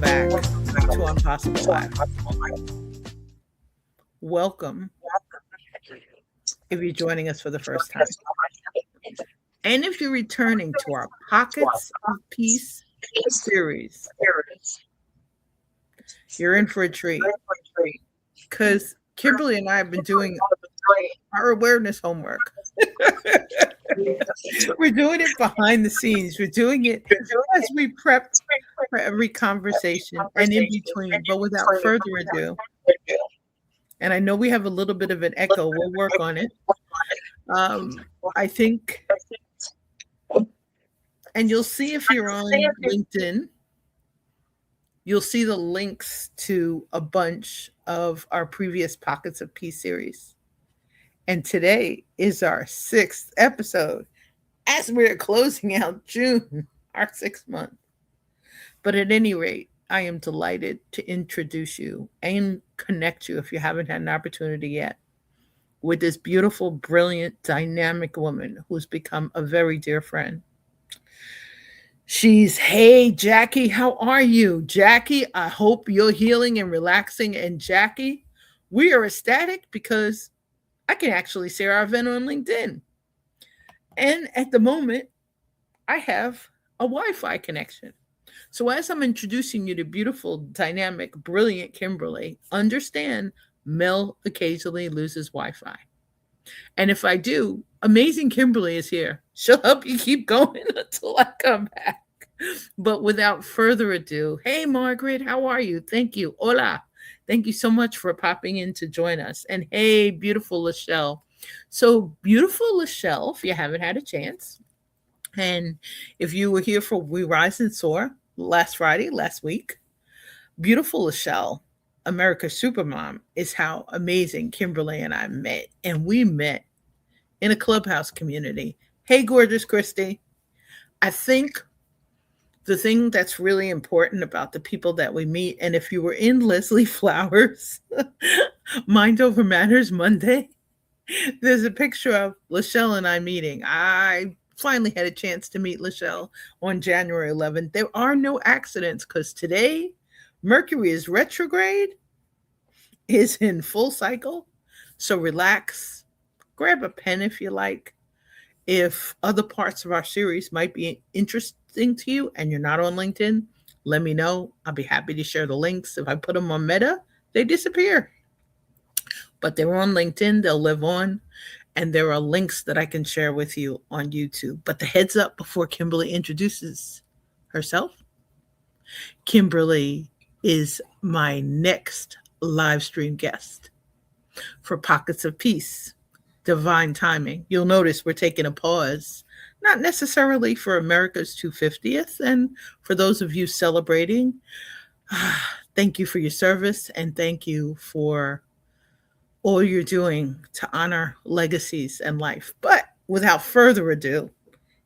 welcome back to Impossible Live. Welcome if you're joining us for the first time. And if you're returning to our Pockets of Peace series, you're in for a treat. Because Kimberly and I have been doing our awareness homework. We're doing it behind the scenes. We're doing it as we prep for every conversation and in between. But without further ado, and I know we have a little bit of an echo. We'll work on it. I think, and you'll see if you're on LinkedIn, you'll see the links to a bunch of our previous Pockets of Peace series. And today is our 6th episode as we're closing out June, our 6th month. But at any rate, I am delighted to introduce you and connect you, if you haven't had an opportunity yet, with this beautiful, brilliant, dynamic woman who's become a very dear friend. Hey, Jackie, how are you? Jackie, I hope you're healing and relaxing. And Jackie, we are ecstatic because I can actually share our event on LinkedIn. And at the moment, I have a Wi-Fi connection. So as I'm introducing you to beautiful, dynamic, brilliant Kimberly, understand Mel occasionally loses Wi-Fi. And if I do, amazing Kimberly is here. She'll help you keep going until I come back. But without further ado, hey, Margaret, how are you? Thank you. Hola. Thank you so much for popping in to join us. And hey, beautiful Lachelle. So beautiful Lachelle, if you haven't had a chance, and if you were here for We Rise and Soar last week, beautiful Lachelle, America's Supermom, is how amazing Kimberly and I met. And we met in a Clubhouse community. Hey, gorgeous Christy. I think the thing that's really important about the people that we meet, and if you were in Leslie Flowers' Mind Over Matters Monday, there's a picture of Lachelle and I meeting. I finally had a chance to meet Lachelle on January 11th. There are no accidents because today Mercury is retrograde, is in full cycle. So relax, grab a pen if you like. If other parts of our series might be interesting to you and you're not on LinkedIn, let me know. I'll be happy to share the links. If I put them on Meta, they disappear. But they're on LinkedIn, they'll live on, and there are links that I can share with you on YouTube. But the heads up before Kimberly introduces herself, Kimberly is my next live stream guest for Pockets of Peace. Divine timing. You'll notice we're taking a pause, not necessarily for America's 250th. And for those of you celebrating, thank you for your service and thank you for all you're doing to honor legacies and life. But without further ado,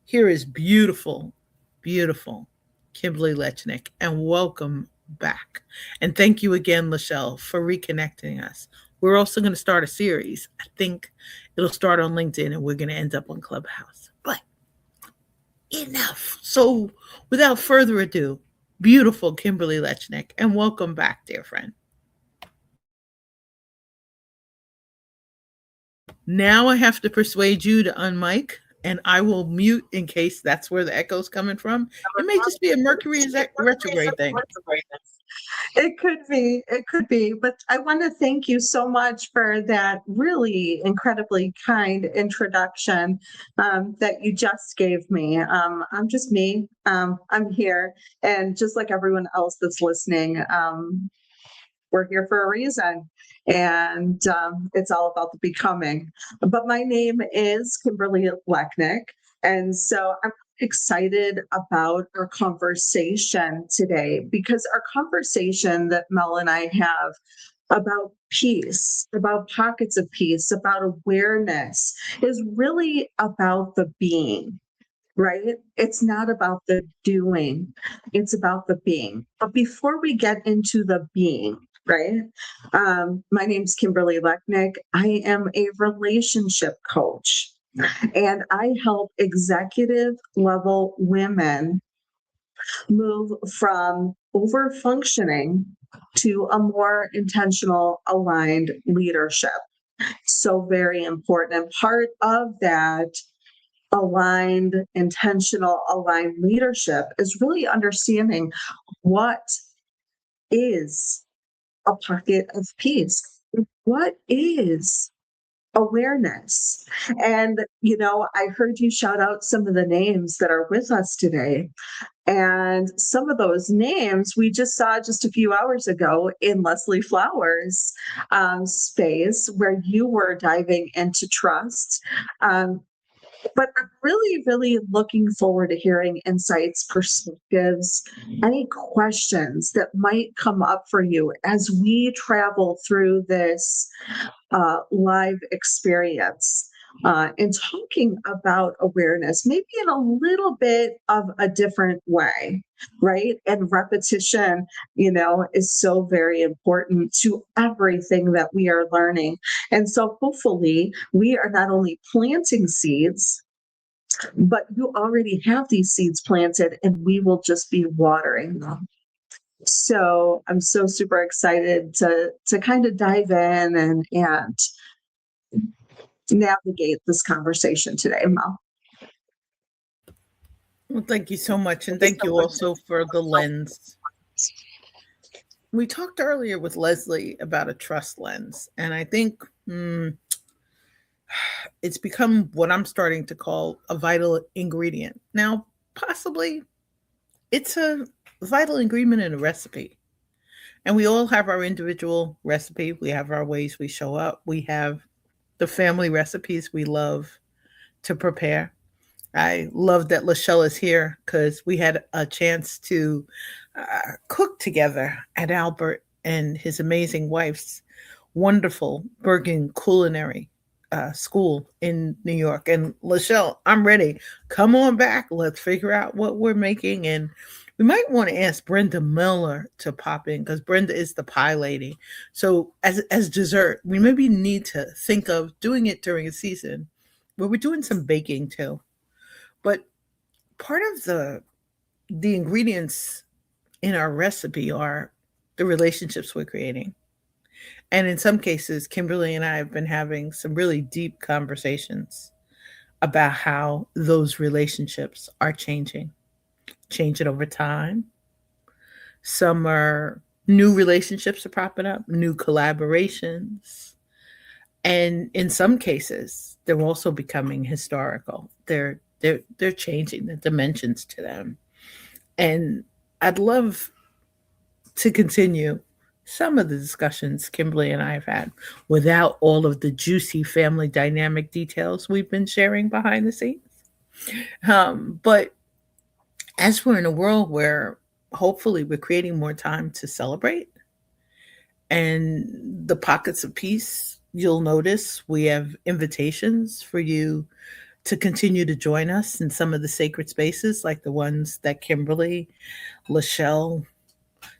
here is beautiful, beautiful Kimberly Lechnick, and welcome back. And thank you again, Lachelle, for reconnecting us. We're also going to start a series. I think it'll start on LinkedIn and we're going to end up on Clubhouse. But enough. So without further ado, beautiful Kimberly Lechnick, and welcome back, dear friend. Now I have to persuade you to unmic, and I will mute in case that's where the echo's coming from. It may just be a Mercury retrograde thing. It could be, but I want to thank you so much for that really incredibly kind introduction that you just gave me. I'm just me. I'm here, and just like everyone else that's listening, we're here for a reason, and it's all about the becoming. But my name is Kimberly Lechnick, and so I'm excited about our conversation today, because our conversation that Mel and I have about peace, about pockets of peace, about awareness is really about the being, right? It's not about the doing, it's about the being. But before we get into the being, right? My name's Kimberly Lechnick. I am a relationship coach, and I help executive level women move from over functioning to a more intentional, aligned leadership. So very important. And part of that aligned, intentional, aligned leadership is really understanding what is a pocket of peace. What is awareness? And, I heard you shout out some of the names that are with us today. And some of those names we just saw just a few hours ago in Leslie Flowers' space, where you were diving into trust. Um, but I'm really, really looking forward to hearing insights, perspectives, any questions that might come up for you as we travel through this live experience, and talking about awareness, maybe in a little bit of a different way, right? And repetition, is so very important to everything that we are learning. And so hopefully we are not only planting seeds, but you already have these seeds planted and we will just be watering them. So I'm so super excited to kind of dive in and navigate this conversation today, Mel. Well, thank you so much. And thank you also for the lens. We talked earlier with Leslie about a trust lens. And I think it's become what I'm starting to call a vital ingredient. Now, possibly it's a vital ingredient in a recipe. And we all have our individual recipe. We have our ways we show up. We have the family recipes we love to prepare. I love that Lachelle is here because we had a chance to cook together at Albert and his amazing wife's wonderful Bergen Culinary School in New York. And Lachelle, I'm ready. Come on back. Let's figure out what we're making. And we might want to ask Brenda Miller to pop in because Brenda is the pie lady. So as dessert, we maybe need to think of doing it during a season where we're doing some baking too. But part of the ingredients in our recipe are the relationships we're creating. And in some cases, Kimberly and I have been having some really deep conversations about how those relationships are changing over time. Some are new relationships are popping up, new collaborations. And in some cases, they're also becoming historical. They're changing the dimensions to them. And I'd love to continue some of the discussions Kimberly and I have had without all of the juicy family dynamic details we've been sharing behind the scenes. But as we're in a world where hopefully we're creating more time to celebrate and the pockets of peace, you'll notice we have invitations for you to continue to join us in some of the sacred spaces like the ones that Kimberly, Lachelle,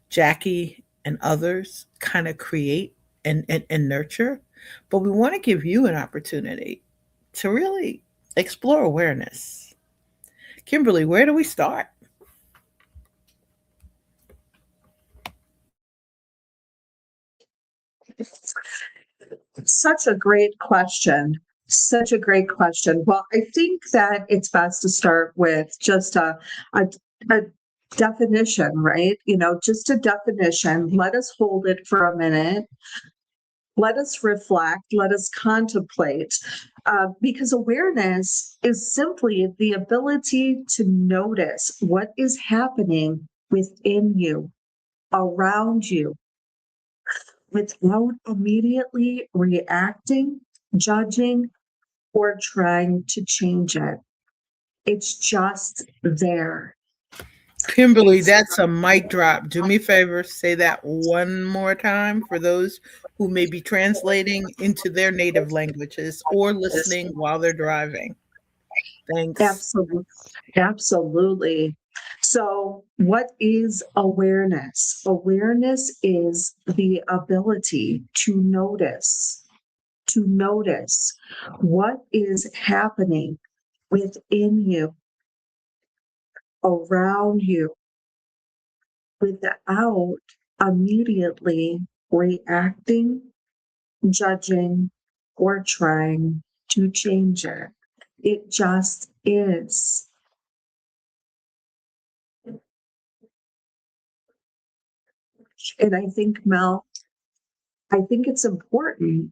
Jackie, and others kind of create and nurture. But we want to give you an opportunity to really explore awareness. Kimberly, where do we start? Such a great question. Such a great question. Well, I think that it's best to start with just a, a definition, right? Just a definition. Let us hold it for a minute. Let us reflect. Let us contemplate. Because awareness is simply the ability to notice what is happening within you, around you, without immediately reacting, judging, or trying to change it. It's just there. Kimberly, It's that's a mic drop. Do me a favor, say that one more time for those who may be translating into their native languages or listening while they're driving. Thanks. absolutely, absolutely. So, what is awareness? Awareness is the ability to notice what is happening within you, around you, without immediately reacting, judging, or trying to change it. It just is. And I think, Mel, I think it's important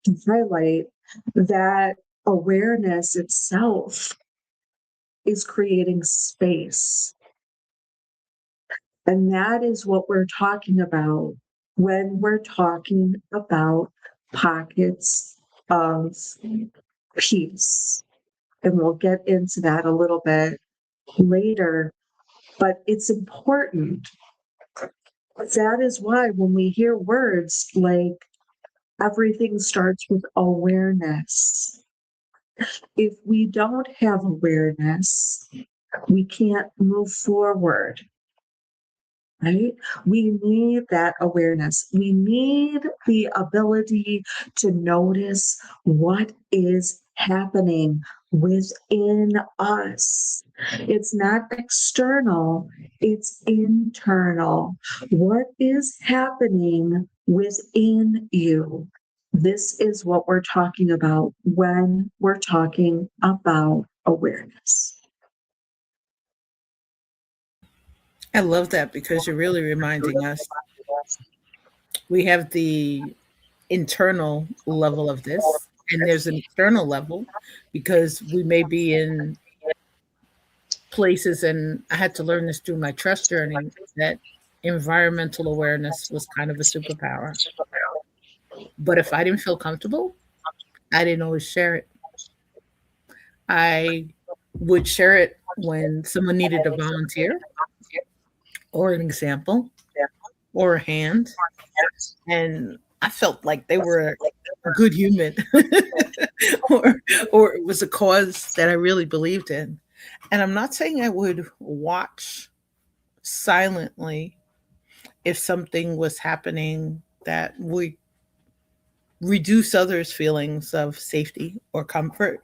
to highlight that awareness itself is creating space. And that is what we're talking about when we're talking about pockets of peace. And we'll get into that a little bit later. But it's important. That is why when we hear words like everything starts with awareness, if we don't have awareness, we can't move forward. Right? We need that awareness. We need the ability to notice what is happening within us. It's not external, it's internal. What is happening within you? This is what we're talking about when we're talking about awareness. I love that because you're really reminding us we have the internal level of this, and there's an external level because we may be in places, and I had to learn this through my trust journey that environmental awareness was kind of a superpower. But if I didn't feel comfortable, I didn't always share it. I would share it when someone needed a volunteer or an example or a hand, and I felt like they were a good human or or it was a cause that I really believed in. And I'm not saying I would watch silently if something was happening that would reduce others' feelings of safety or comfort.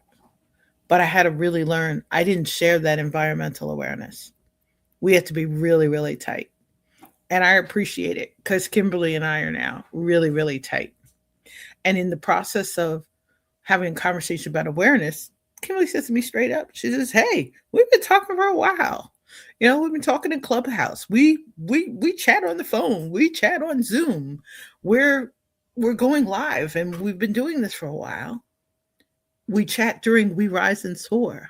But I had to really learn I didn't share that environmental awareness. We had to be really, really tight. And I appreciate it because Kimberly and I are now really, really tight. And in the process of having a conversation about awareness, Kimberly says to me straight up, she says, "Hey, we've been talking for a while. You know, we've been talking in Clubhouse. We chat on the phone. We chat on Zoom. We're we're going live, and we've been doing this for a while. We chat during We Rise and Soar.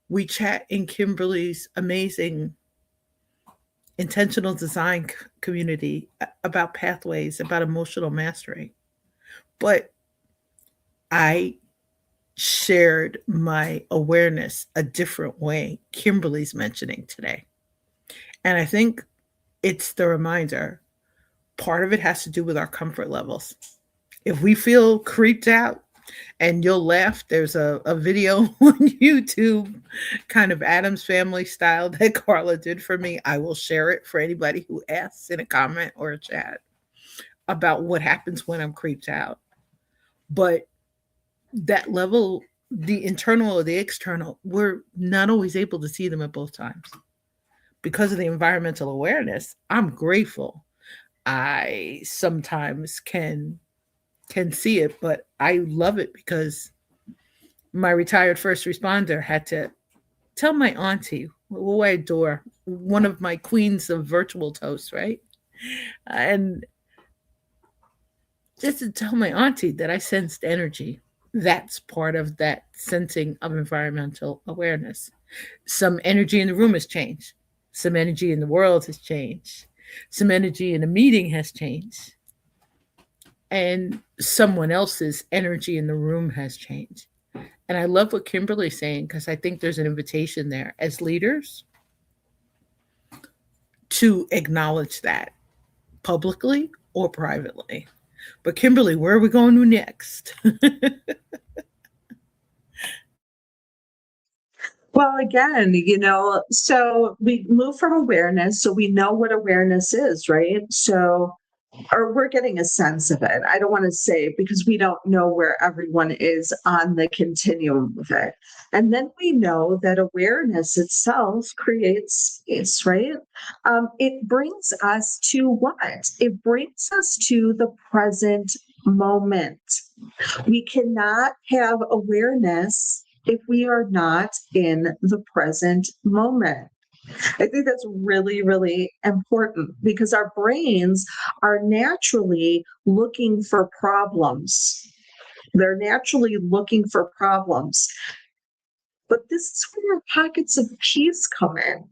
We chat in Kimberly's amazing intentional design community about pathways, about emotional mastery. But I shared my awareness a different way Kimberly's mentioning today. And I think it's the reminder. Part of it has to do with our comfort levels. If we feel creeped out, and you'll laugh, there's a video on YouTube, kind of Adam's Family style, that Carla did for me. I will share it for anybody who asks in a comment or a chat about what happens when I'm creeped out. But that level, the internal or the external, we're not always able to see them at both times. Because of the environmental awareness, I'm grateful. I sometimes can see it, but I love it because my retired first responder had to tell my auntie, who I adore, one of my queens of virtual toast, right? And just to tell my auntie that I sensed energy. That's part of that sensing of environmental awareness. Some energy in the room has changed. Some energy in the world has changed. Some energy in a meeting has changed. And someone else's energy in the room has changed. And I love what Kimberly's saying because I think there's an invitation there as leaders to acknowledge that publicly or privately. But Kimberly, where are we going to next? Well, again, so we move from awareness, so we know what awareness is, right? So or we're getting a sense of it. I don't want to say because we don't know where everyone is on the continuum of it. And then we know that awareness itself creates space, right? It brings us to what? It brings us to the present moment. We cannot have awareness if we are not in the present moment. I think that's really, really important because our brains are naturally looking for problems. They're naturally looking for problems. But this is where our pockets of peace come in.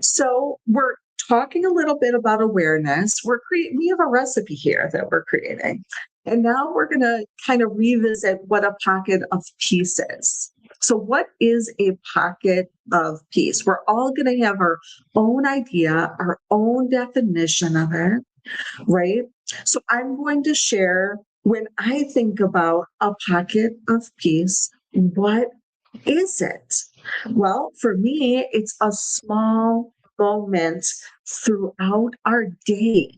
So we're talking a little bit about awareness. We have a recipe here that we're creating. And now we're going to kind of revisit what a pocket of peace is. So what is a pocket of peace? We're all going to have our own idea, our own definition of it, right? So I'm going to share when I think about a pocket of peace, what is it? Well, for me, it's a small moment throughout our day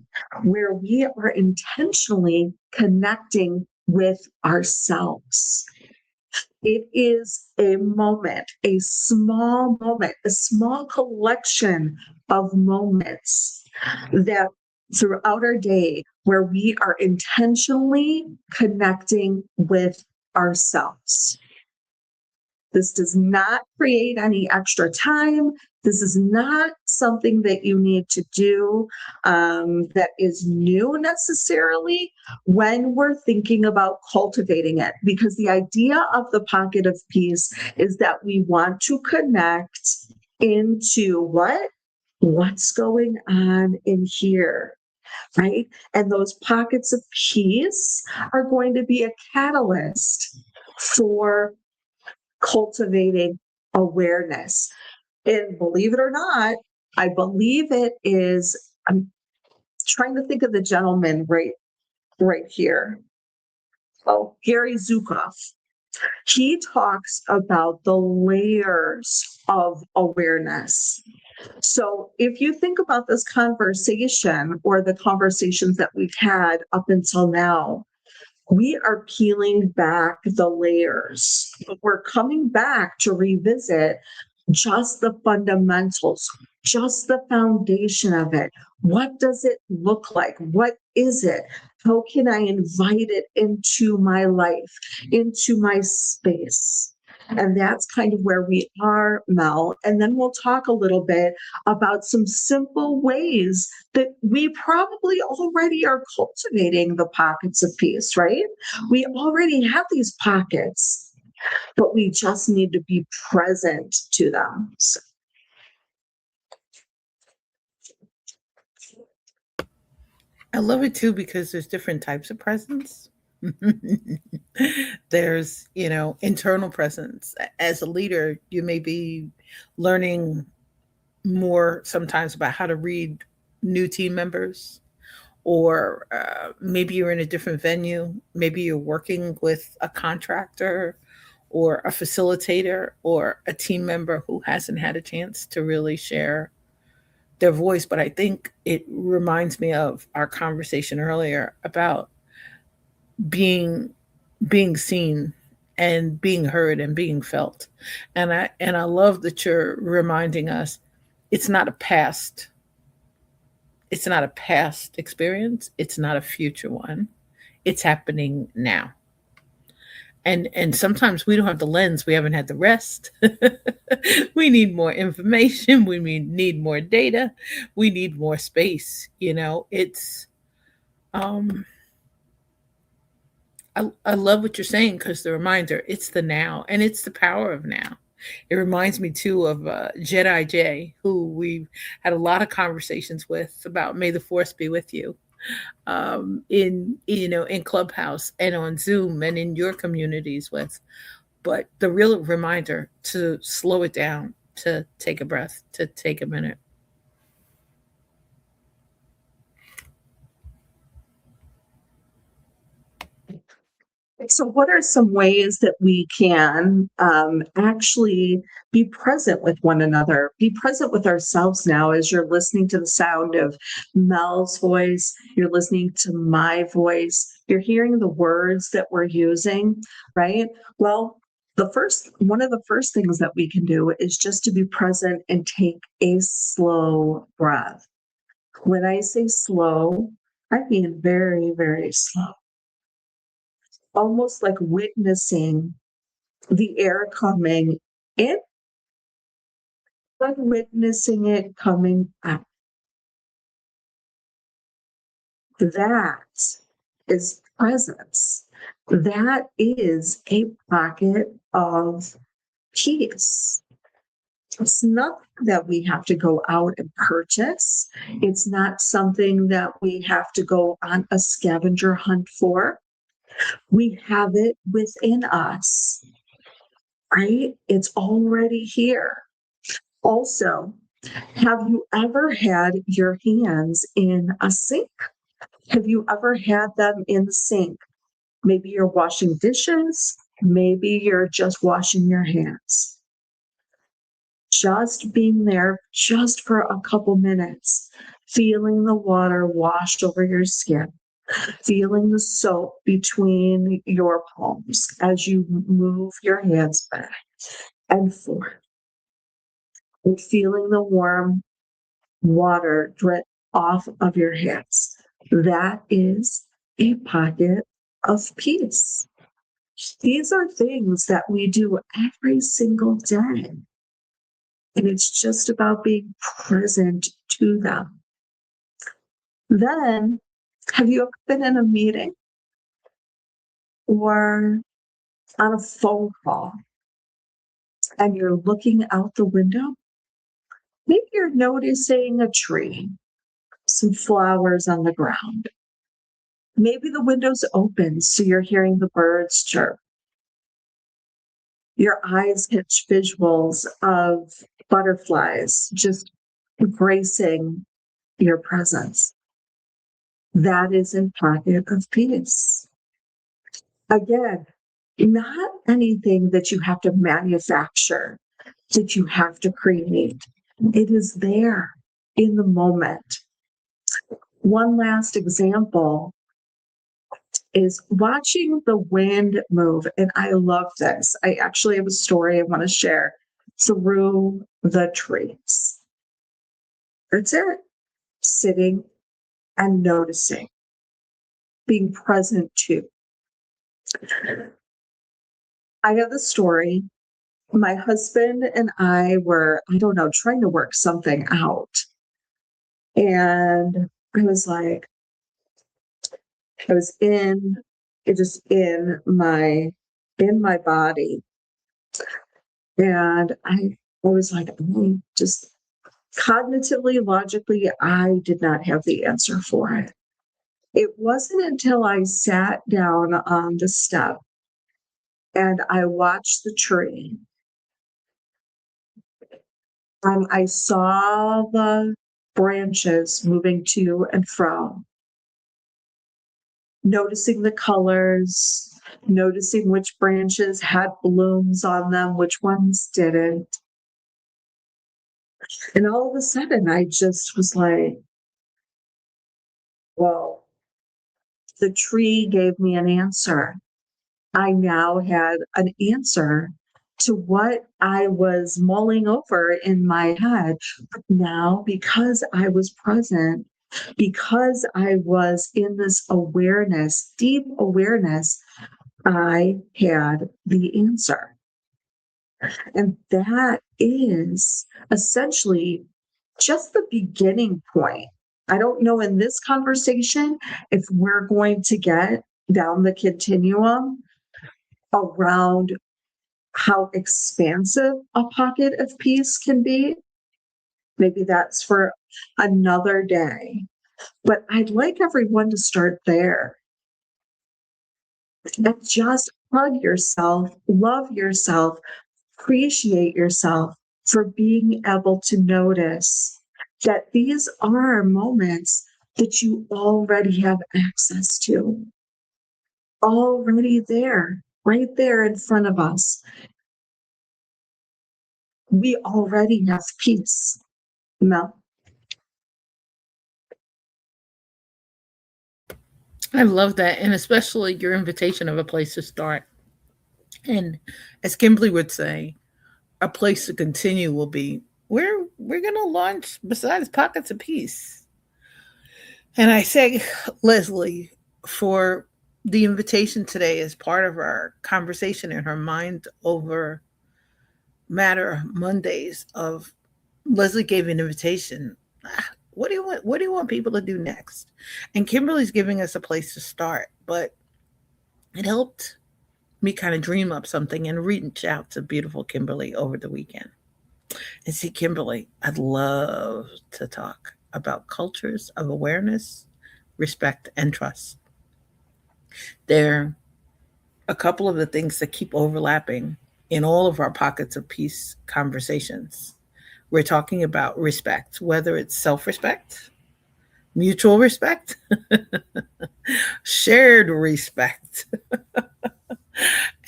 where we are intentionally connecting with ourselves. It is a moment, a small collection of moments that throughout our day where we are intentionally connecting with ourselves. This does not create any extra time. This is not something that you need to do that is new necessarily when we're thinking about cultivating it. Because the idea of the pocket of peace is that we want to connect into what? What's going on in here, right? And those pockets of peace are going to be a catalyst for cultivating awareness. And believe it or not, I believe it is, I'm trying to think of the gentleman right here. Oh, Gary Zukav. He talks about the layers of awareness. So if you think about this conversation or the conversations that we've had up until now, we are peeling back the layers. We're coming back to revisit just the fundamentals, just the foundation of it. What does it look like? What is it? How can I invite it into my life, into my space? And that's kind of where we are, Mel. And then we'll talk a little bit about some simple ways that we probably already are cultivating the pockets of peace, right? We already have these pockets, but we just need to be present to them. So, I love it too because there's different types of presence. There's, internal presence. As a leader, you may be learning more sometimes about how to read new team members, or maybe you're in a different venue. Maybe you're working with a contractor or a facilitator or a team member who hasn't had a chance to really share their voice. But I think it reminds me of our conversation earlier about being being seen and being heard and being felt. And I love that you're reminding us it's not a past, it's not a past experience, it's not a future one. It's happening now. And sometimes we don't have the lens, we haven't had the rest. We need more information, need more data, we need more space. It's um I love what you're saying because the reminder, it's the now and it's the power of now. It reminds me too of Jedi J, who we've had a lot of conversations with about May the Force be with you, in Clubhouse and on Zoom and in your communities with. But the real reminder to slow it down, to take a breath, to take a minute. So, what are some ways that we can actually be present with one another, be present with ourselves now as you're listening to the sound of Mel's voice, you're listening to my voice, you're hearing the words that we're using, right? Well, one of the first things that we can do is just to be present and take a slow breath. When I say slow, I mean very, very slow, almost like witnessing the air coming in, but witnessing it coming out. That is presence. That is a pocket of peace. It's not that we have to go out and purchase. It's not something that we have to go on a scavenger hunt for. We have it within us, right? It's already here. Also, have you ever had your hands in a sink? Have you ever had them in the sink? Maybe you're washing dishes, maybe you're just washing your hands. Just being there just for a couple minutes, feeling the water wash over your skin, feeling the soap between your palms as you move your hands back and forth, and feeling the warm water drip off of your hands. That is a pocket of peace. These are things that we do every single day. And it's just about being present to them. Then, have you ever been in a meeting or on a phone call and you're looking out the window? Maybe you're noticing a tree, some flowers on the ground. Maybe the window's open, so you're hearing the birds chirp. Your eyes catch visuals of butterflies just gracing your presence. That is a pocket of peace. Again, not anything that you have to manufacture, that you have to create. It is there in the moment. One last example is watching the wind move. And I love this. I actually have a story I want to share through the trees. That's it. Sitting and noticing, being present to. I have the story. My husband and I were, I don't know, trying to work something out. And I was like, I was in, it just in my body. And I was like, just cognitively, logically, I did not have the answer for it. It wasn't until I sat down on the step and I watched the tree and I saw the branches moving to and fro, noticing the colors, noticing which branches had blooms on them, which ones didn't. And all of a sudden, I just was like, whoa, the tree gave me an answer. I now had an answer to what I was mulling over in my head. But now, because I was present, because I was in this awareness, deep awareness, I had the answer. And that is essentially just the beginning point. I don't know in this conversation if we're going to get down the continuum around how expansive a pocket of peace can be. Maybe that's for another day. But I'd like everyone to start there and just hug yourself, love yourself, appreciate yourself for being able to notice that these are moments that you already have access to. already there, right there in front of us. We already have peace. Mel. I love that. And especially your invitation of a place to start. And as Kimberly would say, a place to continue will be we're going to launch besides Pockets of Peace. And I thank Leslie for the invitation today as part of our conversation in her mind over matter Mondays of Leslie gave an invitation. What do you want? What do you want people to do next? And Kimberly's giving us a place to start, but it helped me kind of dream up something and reach out to beautiful Kimberly over the weekend. And see, Kimberly, I'd love to talk about cultures of awareness, respect, and trust. They're a couple of the things that keep overlapping in all of our pockets of peace conversations. We're talking about respect, whether it's self respect, mutual respect, shared respect,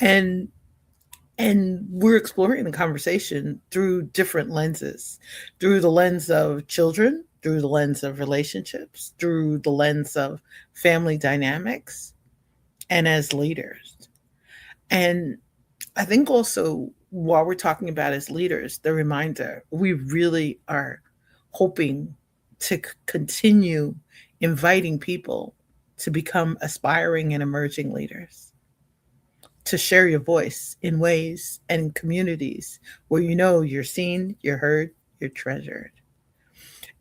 and we're exploring the conversation through different lenses, through the lens of children, through the lens of relationships, through the lens of family dynamics, and as leaders. And I think also while we're talking about as leaders, the reminder we really are hoping to continue inviting people to become aspiring and emerging leaders, to share your voice in ways and communities where you know you're seen, you're heard, you're treasured.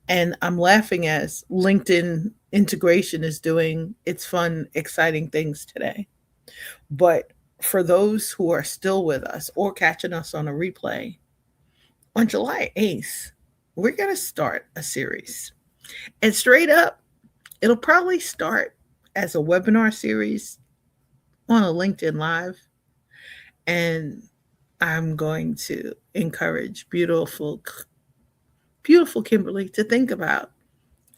And I'm laughing as LinkedIn integration is doing its fun, exciting things today. But for those who are still with us or catching us on a replay, on July 8th, we're going to start a series. And straight up, it'll probably start as a webinar series on a LinkedIn Live. And I'm going to encourage beautiful Kimberly to think about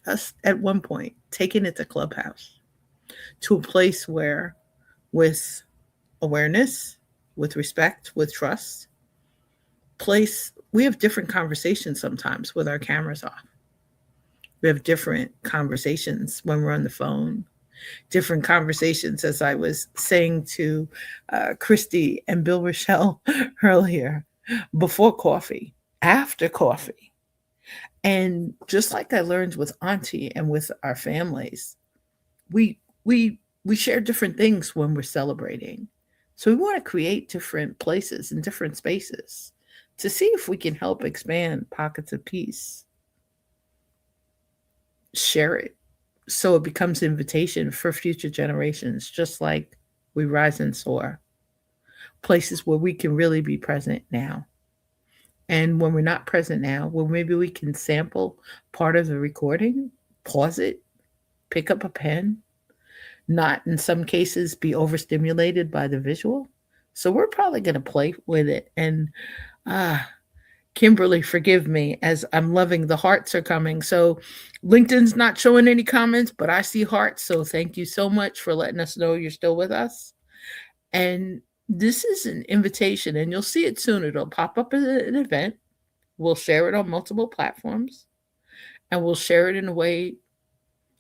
us at one point taking it to Clubhouse, to a place where, with awareness, with respect, with trust, place we have different conversations sometimes with our cameras off. We have different conversations when we're on the phone, different conversations, as I was saying to Christy and Bill Rochelle earlier, before coffee, after coffee. And just like I learned with Auntie and with our families, we we share different things when we're celebrating. So we want to create different places and different spaces to see if we can help expand pockets of peace, share it so it becomes invitation for future generations, just like we rise and soar, places where we can really be present now. And when we're not present now, well, maybe we can sample part of the recording, pause it, pick up a pen, not in some cases be overstimulated by the visual. So we're probably going to play with it. And ah, Kimberly, forgive me as I'm loving the hearts are coming. So LinkedIn's not showing any comments, but I see hearts. So thank you so much for letting us know you're still with us. And this is an invitation, and you'll see it soon. It'll pop up as an event. We'll share it on multiple platforms, and we'll share it in a way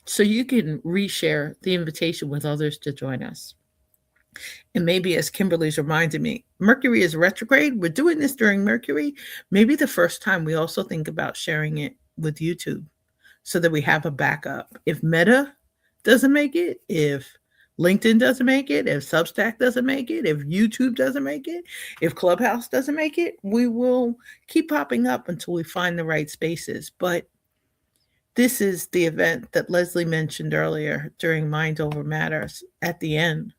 so you can reshare the invitation with others to join us. And maybe, as Kimberly's reminded me, Mercury is retrograde. We're doing this during Mercury. Maybe the first time we also think about sharing it with YouTube so that we have a backup. If Meta doesn't make it, if LinkedIn doesn't make it, if Substack doesn't make it, if YouTube doesn't make it, if Clubhouse doesn't make it, we will keep popping up until we find the right spaces. But this is the event that Leslie mentioned earlier during Mind Over Matters at the end.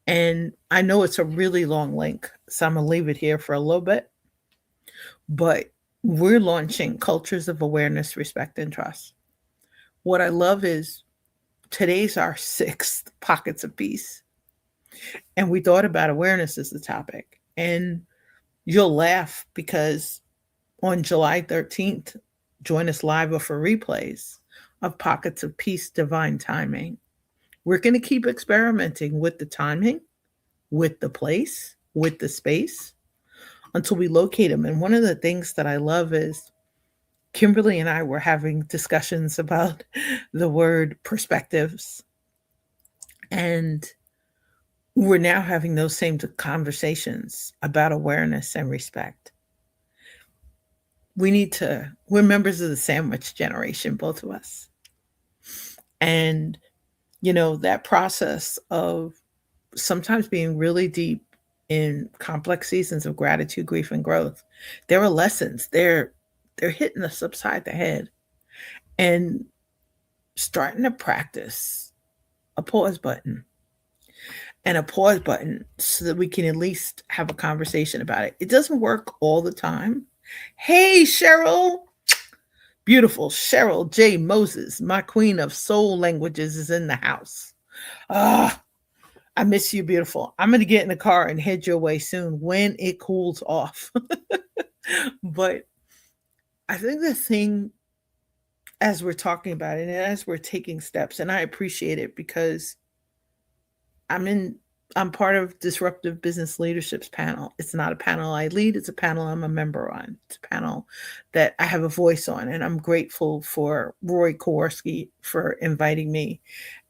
And I know it's a really long link, so I'm going to leave it here for a little bit. But we're launching Cultures of Awareness, Respect, and Trust. What I love is today's our sixth Pockets of Peace. And we thought about awareness as the topic. And you'll laugh because on July 13th, join us live or for replays of Pockets of Peace Divine Timing. We're going to keep experimenting with the timing, with the place, with the space until we locate them. And one of the things that I love is Kimberly and I were having discussions about the word perspectives. And we're now having those same conversations about awareness and respect. We're members of the sandwich generation, both of us. And, that process of sometimes being really deep in complex seasons of gratitude, grief, and growth, there are lessons. They're hitting us upside the head and starting to practice a pause button and a pause button so that we can at least have a conversation about it. It doesn't work all the time. Hey, Cheryl, beautiful Cheryl J. Moses, my queen of soul languages, is in the house. Ah, I miss you, beautiful. I'm going to get in the car and head your way soon when it cools off. But I think the thing, as we're talking about it and as we're taking steps, and I appreciate it because I'm in I'm part of Disruptive Business Leadership's panel. It's not a panel I lead, it's a panel I'm a member on. It's a panel that I have a voice on, and I'm grateful for Roy Kowarski for inviting me,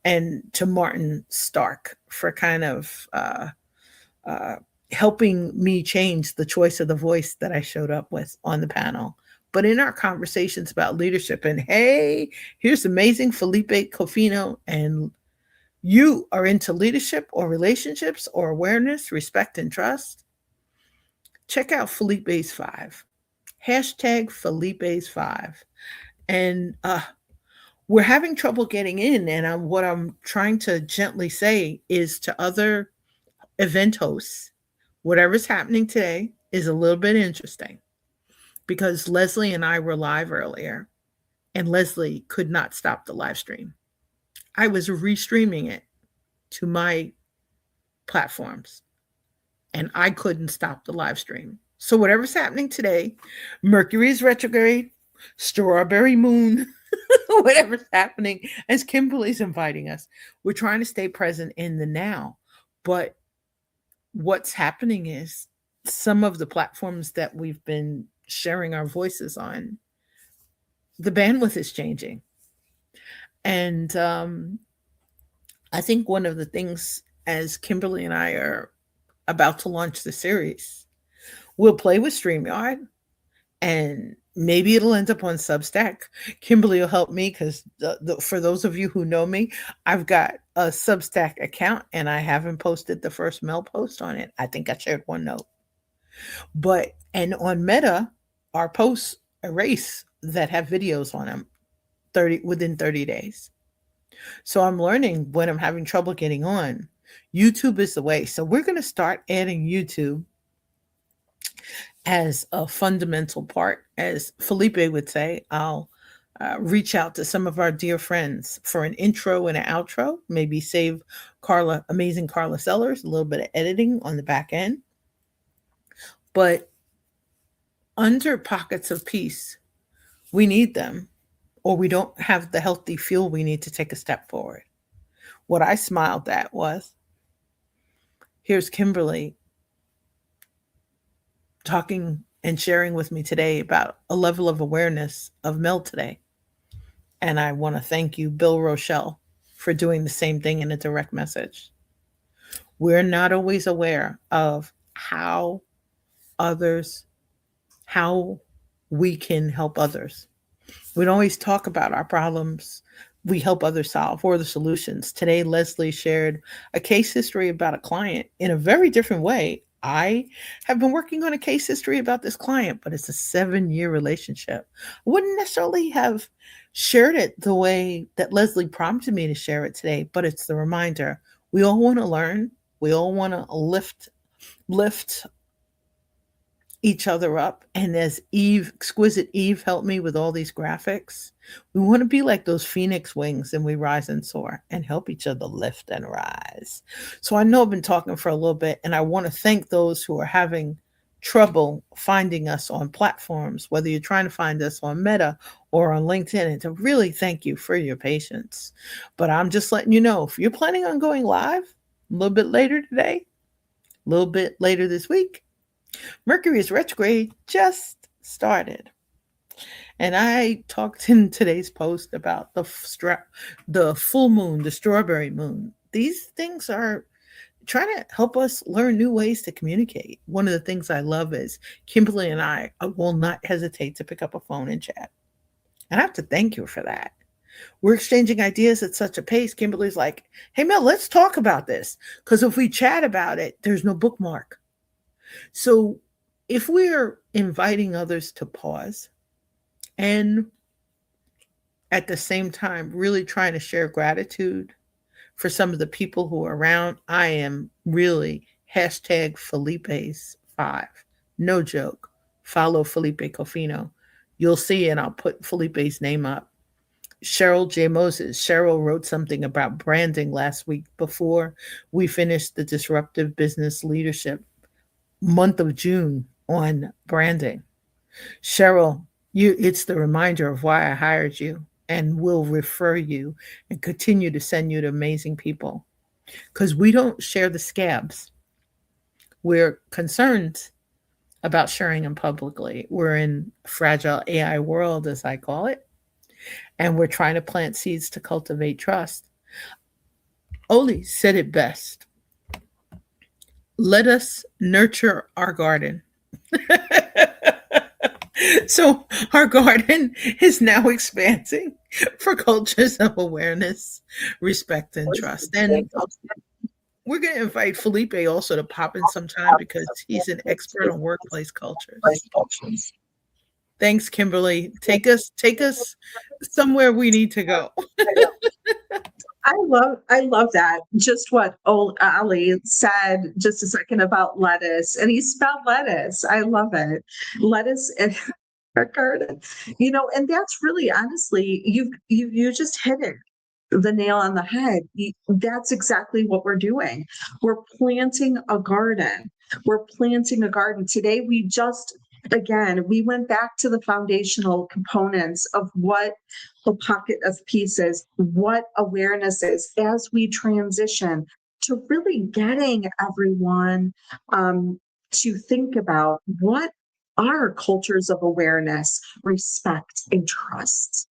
and to Martin Stark for kind of uh, helping me change the choice of the voice that I showed up with on the panel. But in our conversations about leadership, and hey, here's amazing Felipe Cofino, and you are into leadership or relationships or awareness, respect, and trust, check out Felipe's Five. Hashtag Felipe's Five. And we're having trouble getting in. And what I'm trying to gently say is to other event hosts, whatever's happening today is a little bit interesting because Leslie and I were live earlier and Leslie could not stop the live stream. I was restreaming it to my platforms and I couldn't stop the live stream. So, whatever's happening today, Mercury is retrograde, strawberry moon, whatever's happening, as Kimberly's inviting us, we're trying to stay present in the now. But what's happening is some of the platforms that we've been sharing our voices on, the bandwidth is changing. And I think one of the things, as Kimberly and I are about to launch the series, we'll play with StreamYard and maybe it'll end up on Substack. Kimberly will help me because for those of you who know me, I've got a Substack account and I haven't posted the first Mel post on it. I think I shared one note. But, and on Meta, our posts erase that have videos on them within 30 days. So I'm learning when I'm having trouble getting on. YouTube is the way. So we're going to start adding YouTube as a fundamental part. As Felipe would say, I'll reach out to some of our dear friends for an intro and an outro, maybe save amazing Carla Sellers, a little bit of editing on the back end. But under pockets of peace, we need them, or we don't have the healthy fuel we need to take a step forward. What I smiled at was, here's Kimberly talking and sharing with me today about a level of awareness of Mel today. And I want to thank you, Bill Rochelle, for doing the same thing in a direct message. We're not always aware of others, how we can help others. We don't always talk about our problems we help others solve or the solutions. Today, Leslie shared a case history about a client in a very different way. I have been working on a case history about this client, but it's a 7-year relationship. I wouldn't necessarily have shared it the way that Leslie prompted me to share it today, but it's the reminder. We all want to learn. We all want to lift each other up. And as exquisite Eve helped me with all these graphics, we want to be like those phoenix wings and we rise and soar and help each other lift and rise. So I know I've been talking for a little bit, and I want to thank those who are having trouble finding us on platforms, whether you're trying to find us on Meta or on LinkedIn, and to really thank you for your patience. But I'm just letting you know, if you're planning on going live a little bit later today, a little bit later this week, Mercury's retrograde just started. And I talked in today's post about the full moon, the strawberry moon. These things are trying to help us learn new ways to communicate. One of the things I love is Kimberly and I will not hesitate to pick up a phone and chat. And I have to thank you for that. We're exchanging ideas at such a pace. Kimberly's like, hey, Mel, let's talk about this. Because if we chat about it, there's no bookmark. So if we're inviting others to pause and at the same time really trying to share gratitude for some of the people who are around, I am really hashtag Felipe's 5. No joke. Follow Felipe Cofino. You'll see, and I'll put Felipe's name up. Cheryl J. Moses. Cheryl wrote something about branding last week before we finished the Disruptive Business Leadership month of June on branding. Cheryl, it's the reminder of why I hired you and will refer you and continue to send you to amazing people because we don't share the scabs. We're concerned about sharing them publicly. We're in a fragile AI world, as I call it, and we're trying to plant seeds to cultivate trust. Oli said it best. Let us nurture our garden. So our garden is now expanding for cultures of awareness, respect, and trust. And we're going to invite Felipe also to pop in sometime because he's an expert on workplace cultures. Thanks, Kimberly. Take us somewhere we need to go. I love that. Just what old Ali said just a second about lettuce, and he spelled lettuce. I love it. Lettuce and our garden, and that's really honestly, you just hit it the nail on the head. That's exactly what we're doing. We're planting a garden. We're planting a garden. Today, again, we went back to the foundational components of what the pocket of peace is, what awareness is, as we transition to really getting everyone to think about what are cultures of awareness, respect, and trust,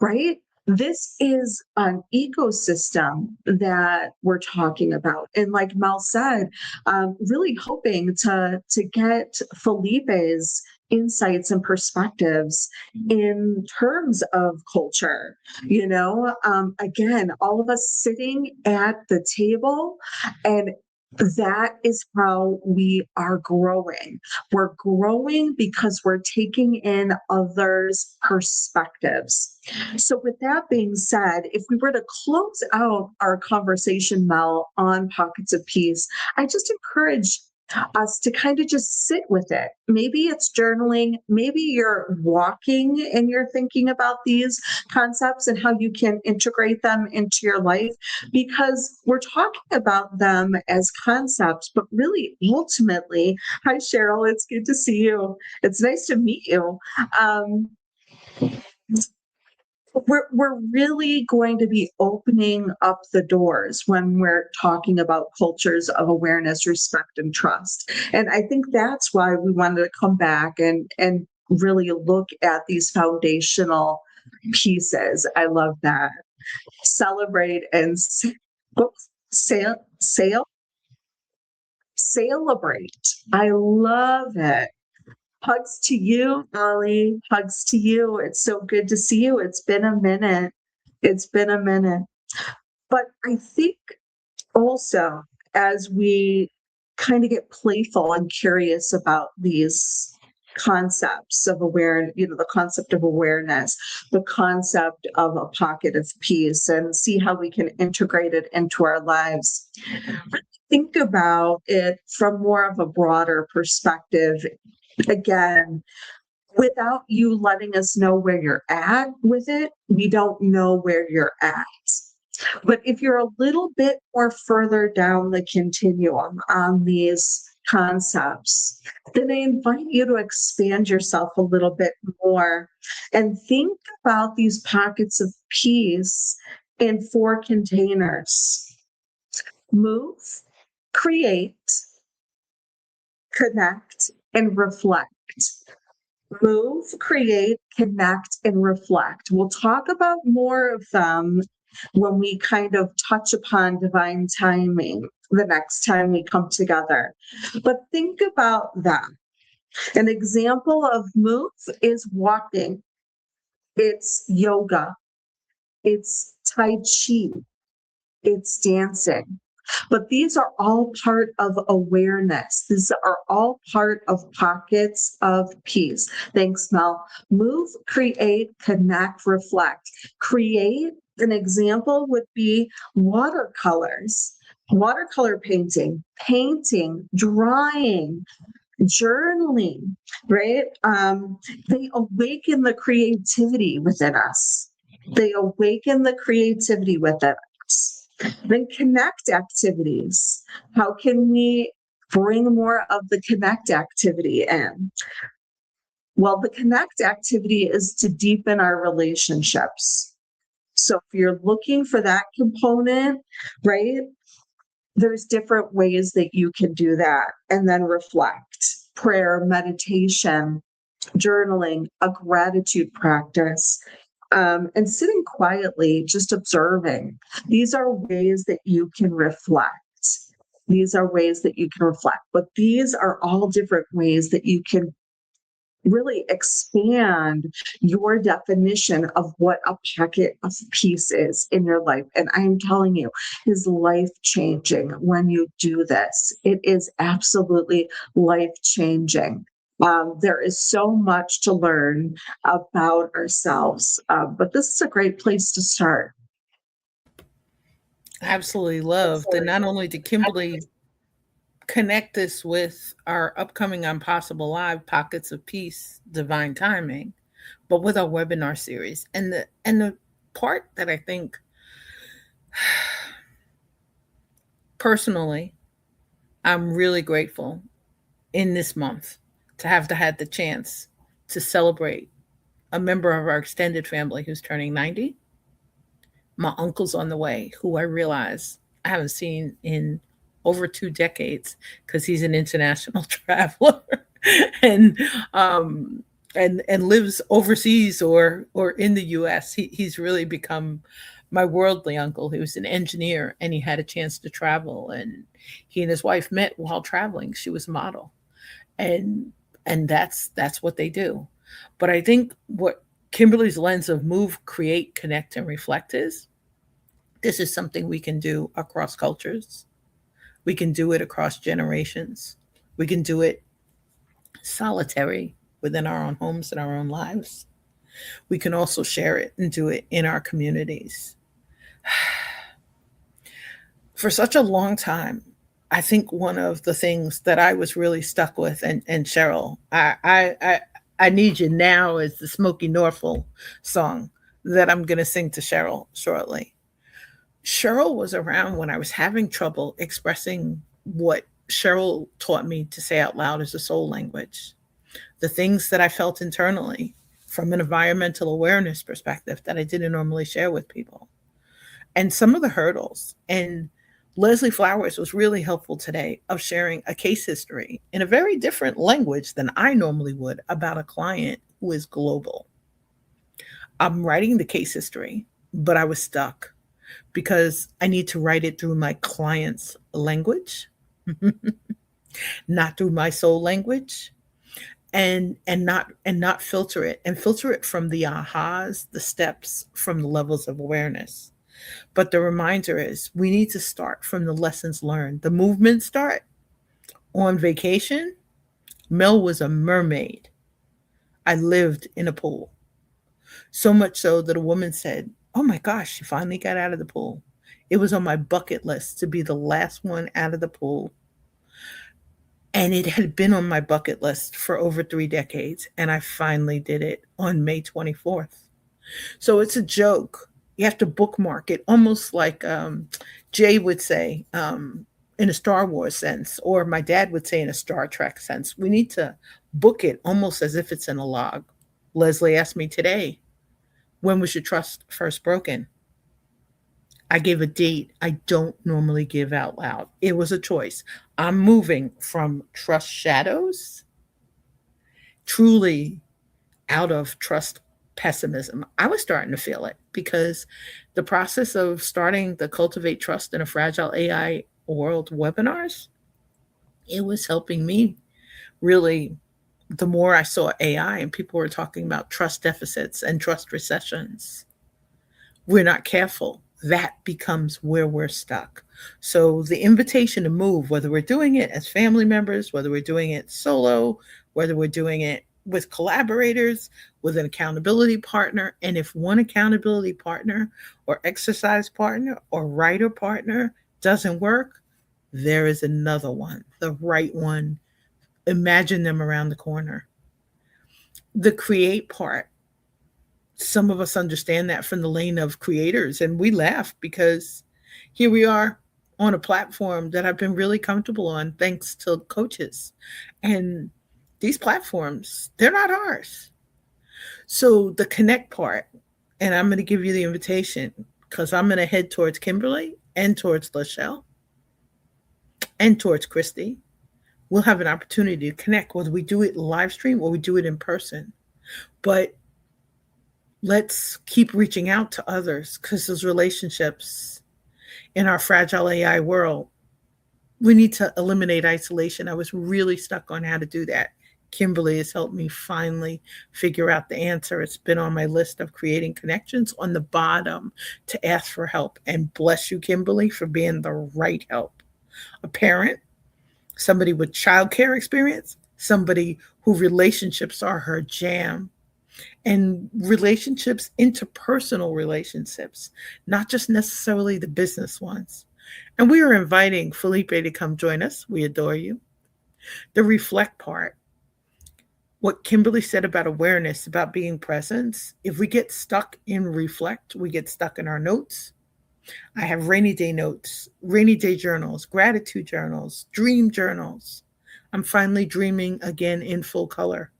right? This is an ecosystem that we're talking about. And like Mel said, really hoping to get Felipe's insights and perspectives in terms of culture. Again, all of us sitting at the table, and that is how we are growing. We're growing because we're taking in others' perspectives. So, with that being said, if we were to close out our conversation, Mel, on pockets of peace, I just encourage us to kind of just sit with it. Maybe it's journaling, maybe you're walking and you're thinking about these concepts and how you can integrate them into your life, because we're talking about them as concepts, but really ultimately, hi Cheryl, it's good to see you. It's nice to meet you. We're really going to be opening up the doors when we're talking about cultures of awareness, respect, and trust. And I think that's why we wanted to come back and really look at these foundational pieces. I love that. Celebrate and celebrate. I love it. Hugs to you, Ollie. Hugs to you. It's so good to see you. It's been a minute. It's been a minute. But I think also, as we kind of get playful and curious about these concepts of awareness, the concept of awareness, the concept of a pocket of peace, and see how we can integrate it into our lives. Think about it from more of a broader perspective. Again, without you letting us know where you're at with it, we don't know where you're at. But if you're a little bit more further down the continuum on these concepts, then I invite you to expand yourself a little bit more and think about these pockets of peace in four containers: move, create, connect, and reflect. Move, create, connect, and reflect. We'll talk about more of them when we kind of touch upon divine timing the next time we come together. But think about that. An example of move is walking, it's yoga, it's Tai Chi, it's dancing. But these are all part of awareness. These are all part of pockets of peace. Thanks, Mel. Move, create, connect, reflect. Create, an example would be watercolors, watercolor painting, painting, drawing, journaling, right? They awaken the creativity within us. They awaken the creativity within us. Then connect activities. How can we bring more of the connect activity in? Well, the connect activity is to deepen our relationships. So if you're looking for that component, right, there's different ways that you can do that. And then reflect, prayer, meditation, journaling, a gratitude practice, and sitting quietly, just observing. These are ways that you can reflect. These are ways that you can reflect, but these are all different ways that you can really expand your definition of what a pocket of peace is in your life. And I'm telling you, is life changing when you do this. It is absolutely life changing. There is so much to learn about ourselves, but this is a great place to start. Absolutely love that not only did Kimberly connect this with our upcoming Impossible Live Pockets of Peace, Divine Timing, but with our webinar series. And the part that I think personally I'm really grateful in this month to have had the chance to celebrate a member of our extended family who's turning 90. My uncle's on the way, who I realize I haven't seen in over 2 decades because he's an international traveler and um, and lives overseas or in the U.S. He's really become my worldly uncle. He was an engineer and he had a chance to travel, and he and his wife met while traveling. She was a model, and that's what they do. But I think what Kimberly's lens of move, create, connect, and reflect is this is something we can do across cultures. We can do it across generations. We can do it solitary within our own homes and our own lives. We can also share it and do it in our communities. For such a long time, I think one of the things that I was really stuck with, and Cheryl, I Need You Now is the Smokey Norfolk song that I'm going to sing to Cheryl shortly. Cheryl was around when I was having trouble expressing what Cheryl taught me to say out loud as a soul language. The things that I felt internally from an environmental awareness perspective that I didn't normally share with people. And some of the hurdles. And Leslie Flowers was really helpful today of sharing a case history in a very different language than I normally would about a client who is global. I'm writing the case history, but I was stuck because I need to write it through my client's language, not through my soul language, and not filter it from the ahas, the steps, from the levels of awareness. But the reminder is we need to start from the lessons learned. The movement start on vacation. Mel was a mermaid. I lived in a pool. So much so that a woman said, "Oh my gosh, she finally got out of the pool." It was on my bucket list to be the last one out of the pool. And it had been on my bucket list for over 3 decades. And I finally did it on May 24th. So it's a joke. You have to bookmark it, almost like Jay would say. in a Star Wars sense, or my dad would say in a Star Trek sense. We need to book it almost as if it's in a log. Leslie asked me today, when was your trust first broken? I gave a date I don't normally give out loud. It was a choice. I'm moving from trust shadows, truly out of trust pessimism. I was starting to feel it because the process of starting the Cultivate Trust in a Fragile AI World webinars, it was helping me really. The more I saw AI and people were talking about trust deficits and trust recessions, we're not careful, that becomes where we're stuck. So the invitation to move, whether we're doing it as family members, whether we're doing it solo, whether we're doing it with collaborators, with an accountability partner, and if one accountability partner or exercise partner or writer partner doesn't work, there is another one, the right one. Imagine them around the corner. The create part, some of us understand that from the lane of creators, and we laugh because here we are on a platform that I've been really comfortable on thanks to coaches. And these platforms, they're not ours. So the connect part, and I'm going to give you the invitation because I'm going to head towards Kimberly and towards Lachelle and towards Christy. We'll have an opportunity to connect, whether we do it live stream or we do it in person. But let's keep reaching out to others because those relationships in our fragile AI world, we need to eliminate isolation. I was really stuck on how to do that. Kimberly has helped me finally figure out the answer. It's been on my list of creating connections on the bottom to ask for help. And bless you, Kimberly, for being the right help. A parent, somebody with childcare experience, somebody who relationships are her jam, and relationships, interpersonal relationships, not just necessarily the business ones. And we are inviting Felipe to come join us. We adore you. The reflect part, what Kimberly said about awareness, about being present. If we get stuck in reflect, we get stuck in our notes. I have rainy day notes, rainy day journals, gratitude journals, dream journals. I'm finally dreaming again in full color.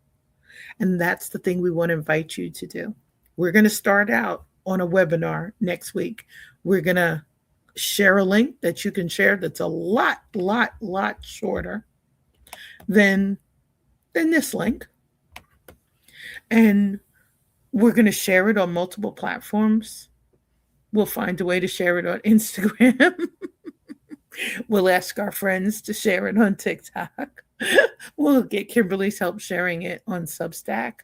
And that's the thing we want to invite you to do. We're going to start out on a webinar next week. We're going to share a link that you can share that's a lot shorter than this link. And we're going to share it on multiple platforms. We'll find a way to share it on Instagram. We'll ask our friends to share it on TikTok. We'll get Kimberly's help sharing it on Substack.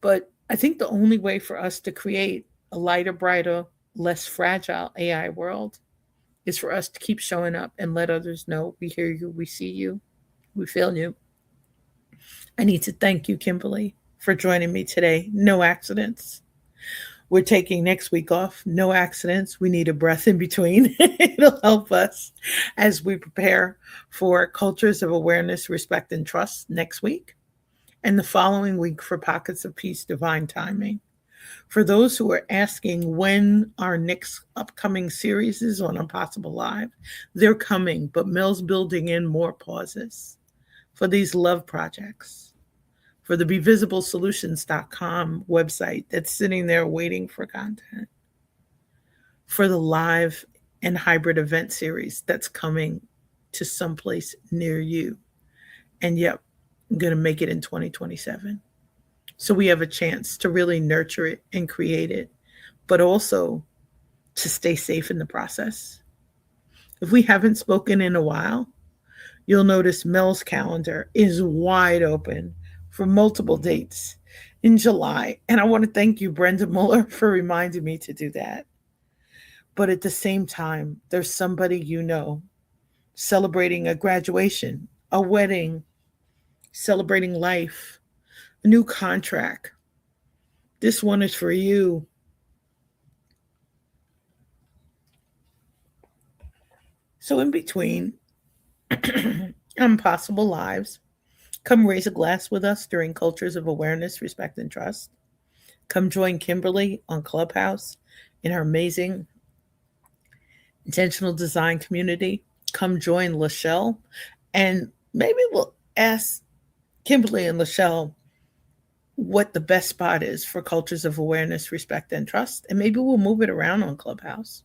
But I think the only way for us to create a lighter, brighter, less fragile AI world is for us to keep showing up and let others know we hear you, we see you, we feel you. I need to thank you, Kimberly, for joining me today. No accidents. We're taking next week off. No accidents. We need a breath in between. It'll help us as we prepare for Cultures of Awareness, Respect, and Trust next week, and the following week for Pockets of Peace, Divine Timing. For those who are asking when our next upcoming series is on Impossible Live, they're coming, but Mel's building in more pauses for these love projects, for the BeVisibleSolutions.com website that's sitting there waiting for content, for the live and hybrid event series that's coming to someplace near you. And yep, I'm going to make it in 2027. So we have a chance to really nurture it and create it, but also to stay safe in the process. If we haven't spoken in a while, you'll notice Mel's calendar is wide open for multiple dates in July. And I want to thank you, Brenda Muller, for reminding me to do that. But at the same time, there's somebody you know celebrating a graduation, a wedding, celebrating life, a new contract. This one is for you. So, in between Impossible Lives, come raise a glass with us during Cultures of Awareness, Respect, and Trust. Come join Kimberly on Clubhouse in our amazing intentional design community. come join Lachelle, and maybe we'll ask Kimberly and Lachelle what the best spot is for cultures of awareness, respect, and trust. And maybe we'll move it around on Clubhouse.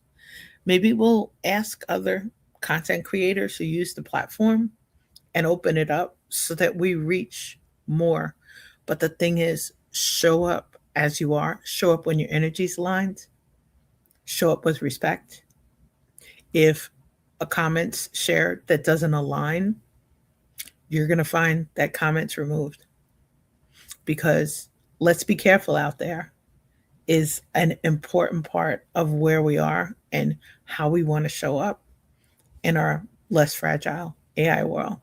Maybe we'll ask other content creators who use the platform and open it up so that we reach more. But the thing is, show up as you are, show up when your energy's aligned, show up with respect. If a comment's shared that doesn't align, you're going to find that comment's removed, because let's be careful out there is an important part of where we are and how we want to show up in our less fragile AI world.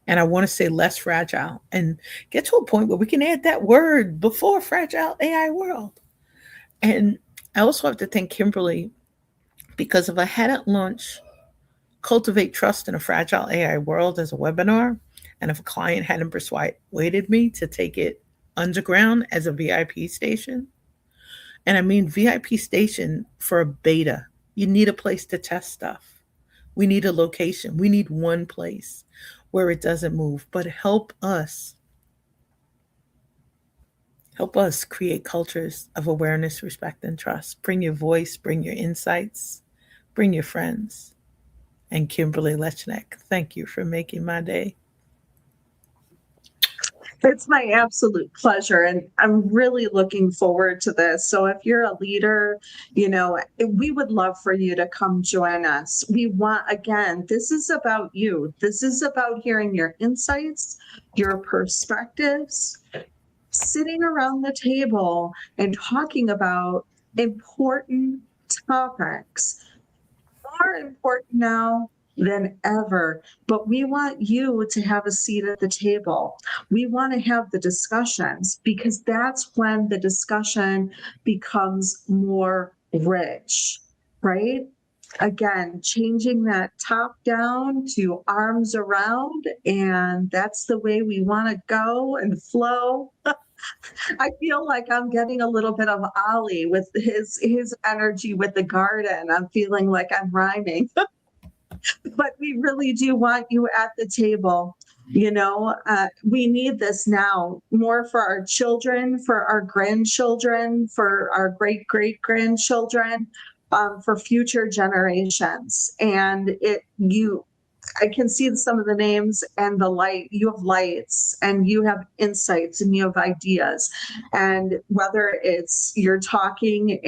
And I want to say less fragile and get to a point where we can add that word before fragile AI world. And I also have to thank Kimberly, because if I hadn't launched Cultivate Trust in a Fragile AI World as a webinar, and if a client hadn't persuaded me to take it underground as a VIP station, and I mean VIP station for a beta, you need a place to test stuff. We need a location. We need one place where it doesn't move. But help us create cultures of awareness, respect, and trust. Bring your voice, bring your insights, bring your friends. And Kimberly Lechnick, thank you for making my day. It's my absolute pleasure. And I'm really looking forward to this. So if you're a leader, we would love for you to come join us. We want, again, this is about you. This is about hearing your insights, your perspectives, sitting around the table and talking about important topics, more important now than ever. But we want you to have a seat at the table. We want to have the discussions, because that's when the discussion becomes more rich, right? Again, changing that top down to arms around, and that's the way we want to go and flow. I feel like I'm getting a little bit of Ollie with his energy with the garden. I'm feeling like I'm rhyming. But we really do want you at the table. We need this now more for our children, for our grandchildren, for our great great grandchildren, for future generations. And I can see some of the names and the light. You have lights and you have insights and you have ideas. And whether it's you're talking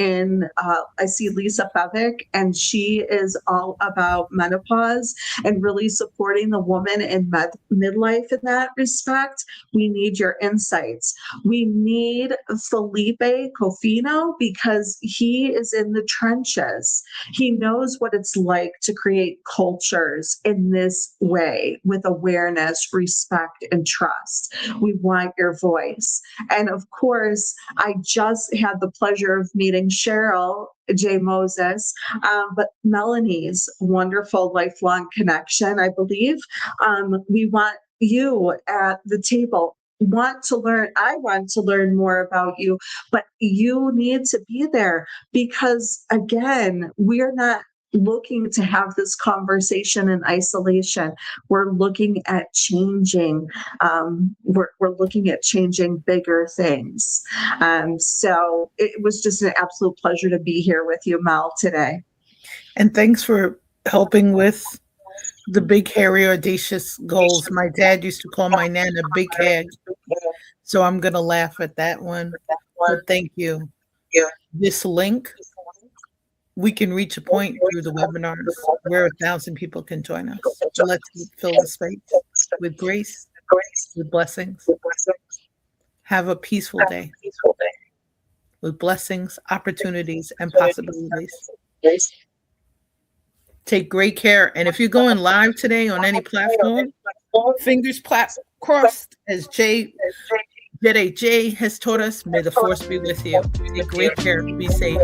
I see Lisa Fevick, and she is all about menopause and really supporting the woman in midlife in that respect. We need your insights. We need Felipe Cofino, because he is in the trenches. He knows what it's like to create cultures in this way with awareness, respect, and trust. We want your voice. And of course, I just had the pleasure of meeting Cheryl J. Moses, but Melanie's wonderful lifelong connection, I believe. We want you at the table. I want to learn more about you, but you need to be there, because again, we're not looking to have this conversation in isolation. We're looking at changing. We're looking at changing bigger things. So it was just an absolute pleasure to be here with you, Mel, today. And thanks for helping with the big, hairy, audacious goals. My dad used to call my nana Big Hag. So I'm going to laugh at that one. But thank you. This link, we can reach a point through the webinars where 1,000 people can join us. Let's fill the space with grace, with blessings. Have a peaceful day with blessings, opportunities, and possibilities. Take great care. And if you're going live today on any platform, fingers crossed, as J has taught us, may the force be with you. Take great care. Be safe.